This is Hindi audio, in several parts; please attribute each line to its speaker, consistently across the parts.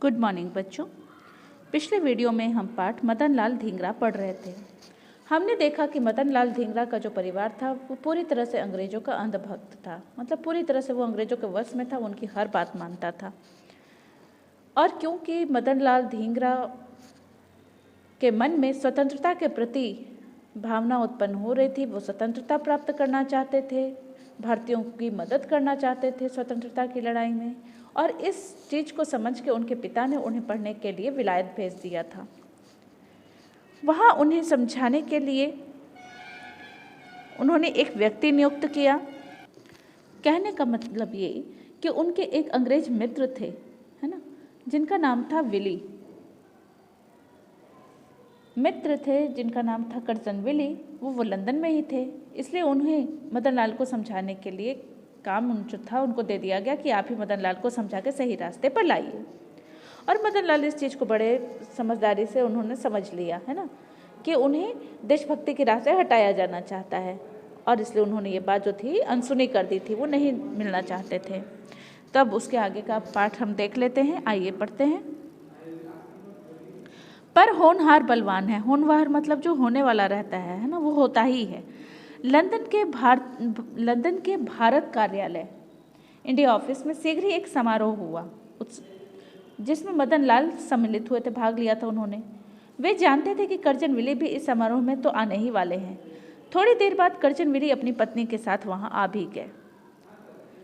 Speaker 1: गुड मॉर्निंग बच्चों। पिछले वीडियो में हम पाठ मदन लाल धींगरा पढ़ रहे थे। हमने देखा कि मदन लाल धींगरा का जो परिवार था वो पूरी तरह से अंग्रेजों का अंधभक्त था। मतलब पूरी तरह से वो अंग्रेजों के वश में था, वो उनकी हर बात मानता था। और क्योंकि मदन लाल धींगरा के मन में स्वतंत्रता के प्रति भावना उत्पन्न हो रही थी, वो स्वतंत्रता प्राप्त करना चाहते थे, भारतीयों की मदद करना चाहते थे स्वतंत्रता की लड़ाई में। और इस चीज़ को समझ के उनके पिता ने उन्हें पढ़ने के लिए विलायत भेज दिया था। वहाँ उन्हें समझाने के लिए उन्होंने एक व्यक्ति नियुक्त किया। कहने का मतलब ये कि उनके एक अंग्रेज मित्र थे, है ना, जिनका नाम था विली। मित्र थे जिनका नाम था कर्जन विली। वो लंदन में ही थे, इसलिए उन्हें मदन लाल को समझाने के लिए काम जो था उनको दे दिया गया कि आप ही मदन लाल को समझा के सही रास्ते पर लाइए। और मदन लाल इस चीज़ को बड़े समझदारी से उन्होंने समझ लिया, है ना, कि उन्हें देशभक्ति की राह से हटाया जाना चाहता है। और इसलिए उन्होंने ये बात जो थी अनसुनी कर दी थी, वो नहीं मिलना चाहते थे। तब उसके आगे का पाठ हम देख लेते हैं, आइए पढ़ते हैं। पर होनहार बलवान है। होनहार मतलब जो होने वाला रहता है ना, वो होता ही है। लंदन के भारत कार्यालय इंडिया ऑफिस में शीघ्र ही एक समारोह हुआ जिसमें मदन लाल सम्मिलित हुए थे, भाग लिया था उन्होंने। वे जानते थे कि कर्जन विली भी इस समारोह में तो आने ही वाले हैं। थोड़ी देर बाद कर्जन विली अपनी पत्नी के साथ वहां आ भी गए।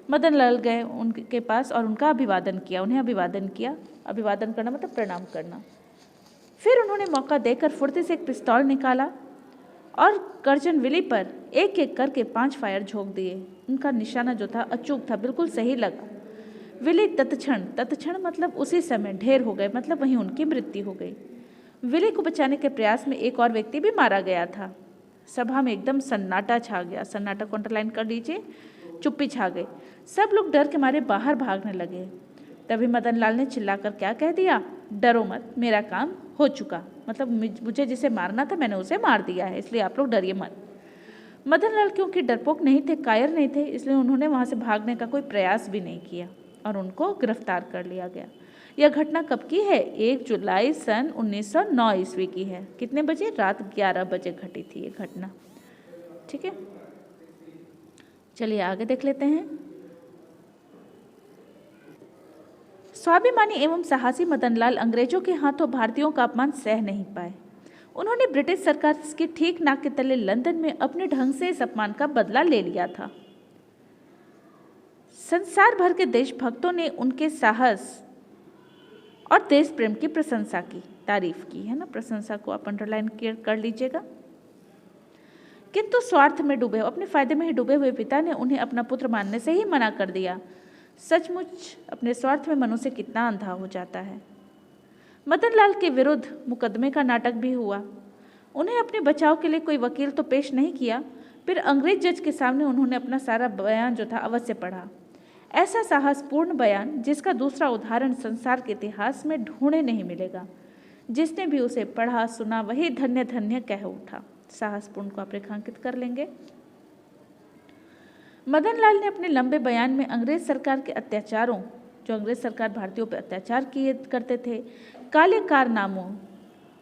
Speaker 1: मदन लाल गए उनके पास और उनका अभिवादन किया, उन्हें अभिवादन किया। अभिवादन करना मतलब प्रणाम करना। फिर उन्होंने मौका देकर फुर्ती से एक पिस्तौल निकाला और कर्जन विली पर एक एक करके 5 फायर झोंक दिए। उनका निशाना जो था अचूक था, बिल्कुल सही लगा। विली तत्क्षण मतलब उसी समय ढेर हो गए, मतलब वहीं उनकी मृत्यु हो गई। विली को बचाने के प्रयास में एक और व्यक्ति भी मारा गया था। सभा में एकदम सन्नाटा छा गया। सन्नाटा को अंडरलाइन कर लीजिए। चुप्पी छा गई। सब लोग डर के मारे बाहर भागने लगे। तभी मदन लाल ने चिल्लाकर क्या कह दिया, डरो मत, मेरा काम हो चुका। मतलब मुझे जिसे मारना था मैंने उसे मार दिया है, इसलिए आप लोग डरिए मत। मदन लाल क्योंकि डरपोक नहीं थे, कायर नहीं थे, इसलिए उन्होंने वहां से भागने का कोई प्रयास भी नहीं किया और उनको गिरफ्तार कर लिया गया। यह घटना कब की है? 1 जुलाई सन 1909 ईस्वी की है। कितने बजे? रात 11 बजे घटी थी ये घटना। ठीक है, चलिए आगे देख लेते हैं। स्वाभिमानी एवं साहसी मदन लाल अंग्रेजों के हाथों भारतीयों का अपमान सह नहीं पाए। उन्होंने ब्रिटिश सरकार की ठीक नाक के तले लंदन में अपने ढंग से इस अपमान का बदला ले लिया था। संसार भर के देशभक्तों ने उनके साहस और देश प्रेम की प्रशंसा की, तारीफ की, है ना। प्रशंसा को आप अंडरलाइन कर लीजिएगा। किंतु स्वार्थ में डूबे, अपने फायदे में ही डूबे हुए पिता ने उन्हें अपना पुत्र मानने से ही मना कर दिया। सचमुच अपने स्वार्थ में मनुष्य कितना अंधा हो जाता है। मदन लाल के विरुद्ध मुकदमे का नाटक भी हुआ। उन्हें अपने बचाव के लिए कोई वकील तो पेश नहीं किया। फिर अंग्रेज जज के सामने उन्होंने अपना सारा बयान जो था अवश्य पढ़ा। ऐसा साहसपूर्ण बयान जिसका दूसरा उदाहरण संसार के इतिहास में ढूंढे नहीं मिलेगा। जिसने भी उसे पढ़ा सुना वही धन्य धन्य कह उठा। साहसपूर्ण को आप रेखांकित कर लेंगे। मदन लाल ने अपने लंबे बयान में अंग्रेज सरकार के अत्याचारों, जो अंग्रेज सरकार भारतीयों पर अत्याचार किए करते थे, काले कारनामों,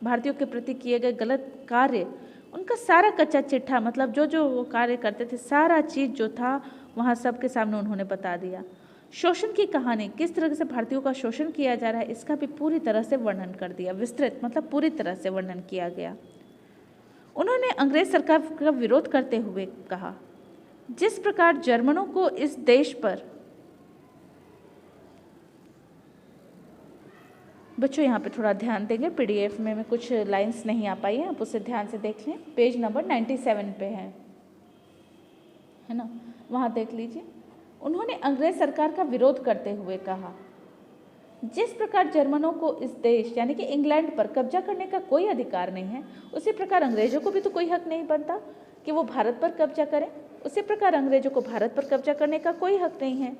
Speaker 1: भारतीयों के प्रति किए गए गलत कार्य, उनका सारा कच्चा चिट्ठा, मतलब जो जो वो कार्य करते थे, सारा चीज़ जो था वहाँ सबके सामने उन्होंने बता दिया। शोषण की कहानी, किस तरह से भारतीयों का शोषण किया जा रहा है, इसका भी पूरी तरह से वर्णन कर दिया। विस्तृत मतलब पूरी तरह से वर्णन किया गया। उन्होंने अंग्रेज सरकार का विरोध करते हुए कहा, जिस प्रकार जर्मनों को इस देश पर, बच्चों यहाँ पे थोड़ा ध्यान देंगे, पीडीएफ में कुछ लाइंस नहीं आ पाई है, आप उसे ध्यान से देख लें। पेज नंबर 97 पे है ना, वहाँ देख लीजिए। उन्होंने अंग्रेज सरकार का विरोध करते हुए कहा, जिस प्रकार जर्मनों को इस देश यानी कि इंग्लैंड पर कब्जा करने का कोई अधिकार नहीं है, उसी प्रकार अंग्रेजों को भी तो कोई हक नहीं बनता कि वो भारत पर कब्जा करें। उसी प्रकार अंग्रेजों को भारत पर कब्जा करने का कोई हक नहीं है।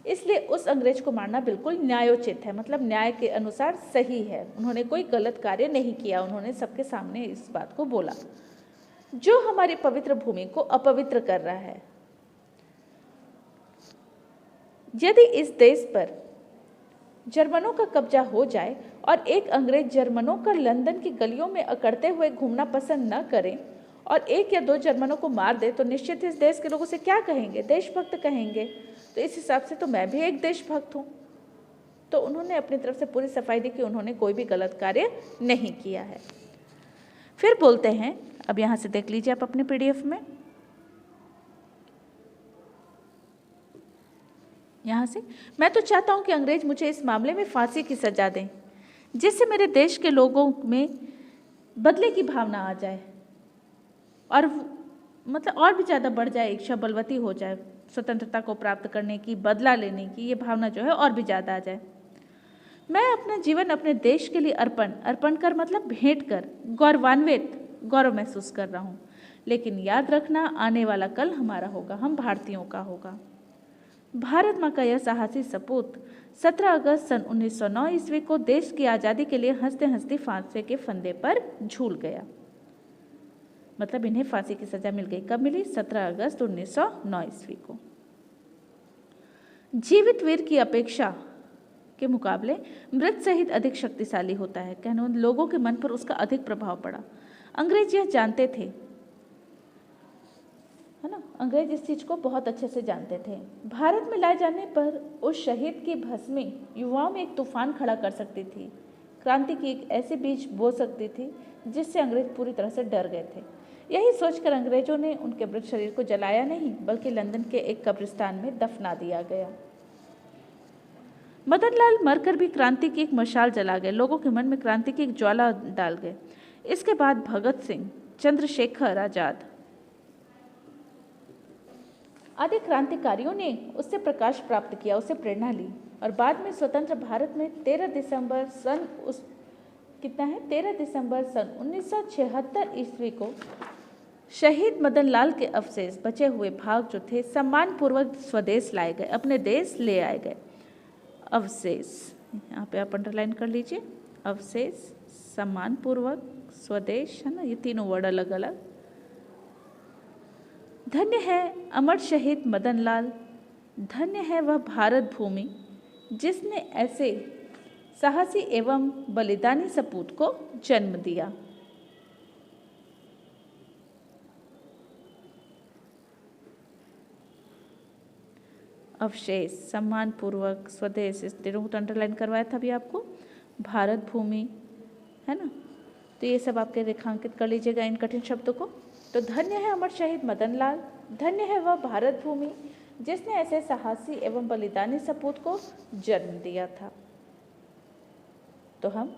Speaker 1: इसलिए उस अंग्रेज को मारना बिल्कुल न्यायोचित है, मतलब न्याय के अनुसार सही है। उन्होंने कोई गलत कार्य नहीं किया। उन्होंने सबके सामने इस बात को बोला। जो हमारी पवित्र भूमि को अपवित्र कर रहा है, यदि इस देश पर जर्मनों का कब्जा हो जाए और एक अंग्रेज जर्मनों का लंदन की गलियों में अकड़ते हुए घूमना पसंद न करें और एक या दो जर्मनों को मार दे तो निश्चित इस देश के लोग उसे क्या कहेंगे? देशभक्त कहेंगे। तो इस हिसाब से तो मैं भी एक देशभक्त हूँ। तो उन्होंने अपनी तरफ से पूरी सफाई दी कि उन्होंने कोई भी गलत कार्य नहीं किया है। फिर बोलते हैं, अब यहाँ से देख लीजिए आप अपने PDF में, यहाँ से, मैं तो चाहता हूँ कि अंग्रेज मुझे इस मामले में फांसी की सजा दें, जिससे मेरे देश के लोगों में बदले की भावना आ जाए और मतलब और भी ज़्यादा बढ़ जाए, इच्छा बलवती हो जाए, स्वतंत्रता को प्राप्त करने की, बदला लेने की ये भावना जो है और भी ज़्यादा आ जाए। मैं अपना जीवन अपने देश के लिए अर्पण कर मतलब भेंट कर गौरव महसूस कर रहा हूँ। लेकिन याद रखना, आने वाला कल हमारा होगा, हम भारतीयों का होगा। भारत माँ का यह साहसी सपूत 17 अगस्त सन 1909 ईस्वी को देश की आज़ादी के लिए हंसते हंसते फांसी के फंदे पर झूल गया। मतलब इन्हें फांसी की सजा मिल गई। कब मिली? 17 अगस्त 1909 ईस्वी को। जीवित वीर की अपेक्षा के मुकाबले मृत शहीद अधिक शक्तिशाली होता है। कहने लोगों के मन पर उसका अधिक प्रभाव पड़ा। अंग्रेज यह जानते थे, है ना, अंग्रेज इस चीज को बहुत अच्छे से जानते थे। भारत में लाए जाने पर उस शहीद की भस्मी युवाओं में एक तूफान खड़ा कर सकती थी, क्रांति की एक ऐसी बीज बो सकती थी जिससे अंग्रेज पूरी तरह से डर गए थे। यही सोचकर अंग्रेजों ने उनके मृत शरीर को जलाया नहीं, बल्कि लंदन के एक कब्रिस्तान में दफना दिया गया। मदन लाल मरकर भी क्रांति की एक मशाल जला गए, लोगों के मन में क्रांति की एक ज्वाला डाल गए। इसके बाद भगत सिंह, चंद्रशेखर आजाद आदि क्रांतिकारियों ने उससे प्रकाश प्राप्त किया, उससे प्रेरणा ली और बाद में स्वतंत्र भारत में 13 दिसंबर सन 1976 ईस्वी को शहीद मदन लाल के अवशेष, बचे हुए भाग जो थे, सम्मानपूर्वक स्वदेश लाए गए, अपने देश ले आए गए। अवशेष यहाँ पे आप अंडरलाइन कर लीजिए, अवशेष, सम्मानपूर्वक, स्वदेश, है ना, ये तीनों वर्ड अलग अलग। धन्य है अमर शहीद मदन लाल, धन्य है वह भारत भूमि जिसने ऐसे साहसी एवं बलिदानी सपूत को जन्म दिया। अवशेष, सम्मानपूर्वक, स्वदेश, इस तीनों को अंडरलाइन करवाया था अभी आपको। भारत भूमि, है ना, तो ये सब आपके रेखांकित कर लीजिएगा इन कठिन शब्दों को। तो धन्य है अमर शहीद मदन लाल, धन्य है वह भारत भूमि जिसने ऐसे साहसी एवं बलिदानी सपूत को जन्म दिया था। तो हम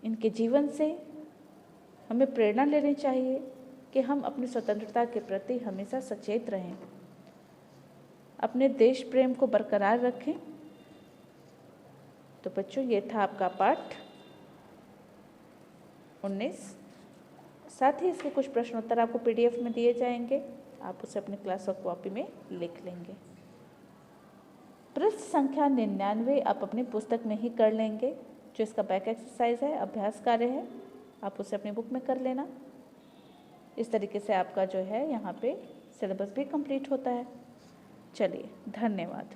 Speaker 1: इनके जीवन से हमें प्रेरणा लेनी चाहिए कि हम अपनी स्वतंत्रता के प्रति हमेशा सचेत रहें, अपने देश प्रेम को बरकरार रखें। तो बच्चों, ये था आपका पाठ 19। साथ ही इसके कुछ प्रश्नोत्तर आपको PDF में दिए जाएंगे, आप उसे अपनी क्लास वर्क कॉपी में लिख लेंगे। पृष्ठ संख्या 99 आप अपनी पुस्तक में ही कर लेंगे, जो इसका बैक एक्सरसाइज है, अभ्यास कार्य है, आप उसे अपनी बुक में कर लेना। इस तरीके से आपका जो है यहाँ पे सिलेबस भी कंप्लीट होता है। चलिए, धन्यवाद।